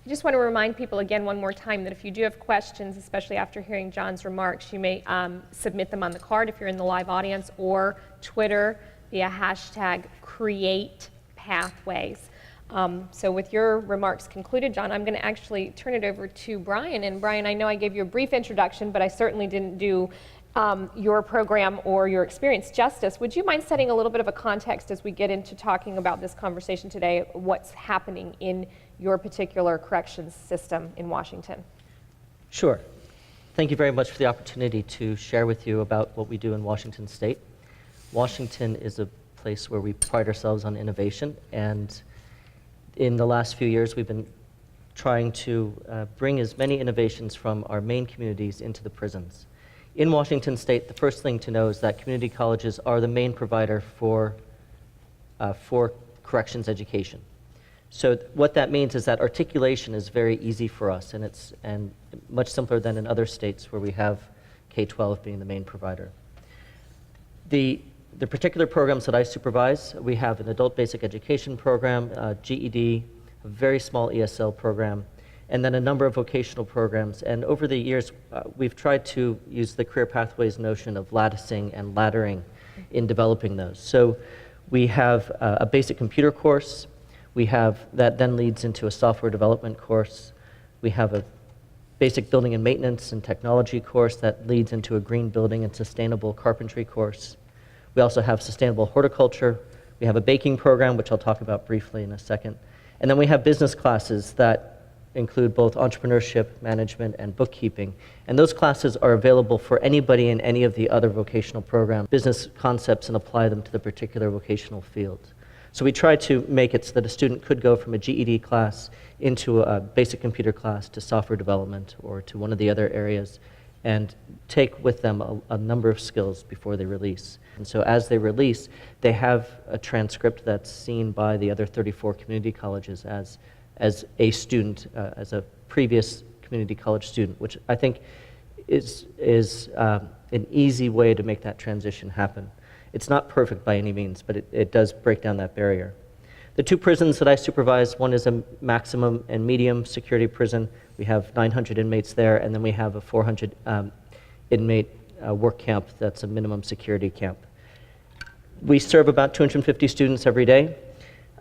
I just want to remind people again one more time that if you do have questions, especially after hearing John's remarks, you may submit them on the card if you're in the live audience, or Twitter via hashtag #CreatePathways. So with your remarks concluded, John, I'm going to actually turn it over to Brian. And Brian, I know I gave you a brief introduction, but I certainly didn't do your program or your experience justice. Would you mind setting a little bit of a context as we get into talking about this conversation today, what's happening in your particular corrections system in Washington? Sure. Thank you very much for the opportunity to share with you about what we do in Washington State. Washington is a place where we pride ourselves on innovation, and in the last few years we've been trying to bring as many innovations from our main communities into the prisons. In Washington State, the first thing to know is that community colleges are the main provider for corrections education. So what that means is that articulation is very easy for us, and it's much simpler than in other states where we have K-12 being the main provider. The particular programs that I supervise, we have an adult basic education program, GED, a very small ESL program, and then a number of vocational programs. And over the years, we've tried to use the career pathways notion of latticing and laddering in developing those. So we have a basic computer course. We have that then leads into a software development course. We have a basic building and maintenance and technology course that leads into a green building and sustainable carpentry course. We also have sustainable horticulture. We have a baking program, which I'll talk about briefly in a second. And then we have business classes that include both entrepreneurship, management, and bookkeeping. And those classes are available for anybody in any of the other vocational programs, business concepts, and apply them to the particular vocational field. So we try to make it so that a student could go from a GED class into a basic computer class to software development or to one of the other areas and take with them a number of skills before they release. And so as they release, they have a transcript that's seen by the other 34 community colleges as a student, as a previous community college student, which I think is an easy way to make that transition happen. It's not perfect by any means, but it does break down that barrier. The two prisons that I supervise, one is a maximum and medium security prison. We have 900 inmates there, and then we have a 400 inmate work camp that's a minimum security camp. We serve about 250 students every day,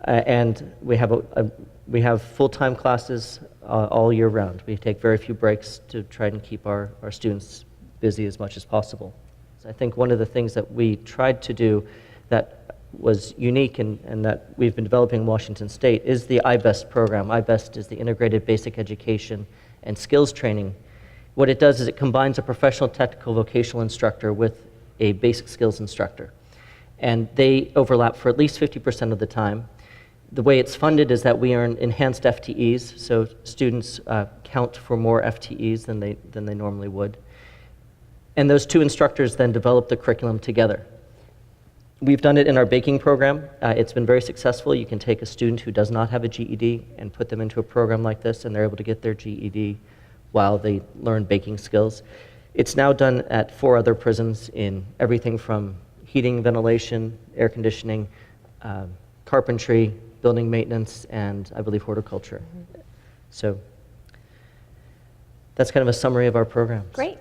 and we have full-time classes all year round. We take very few breaks to try and keep our students busy as much as possible. So I think one of the things that we tried to do that was unique and that we've been developing in Washington State is the IBEST program. IBEST is the Integrated Basic Education and Skills Training. What it does is it combines a professional technical vocational instructor with a basic skills instructor. And they overlap for at least 50% of the time. The way it's funded is that we earn enhanced FTEs, so students count for more FTEs than they normally would. And those two instructors then develop the curriculum together. We've done it in our baking program. It's been very successful. You can take a student who does not have a GED and put them into a program like this, and they're able to get their GED while they learn baking skills. It's now done at 4 other prisons in everything from heating, ventilation, air conditioning, carpentry, building maintenance, and I believe horticulture. So that's kind of a summary of our programs. Great.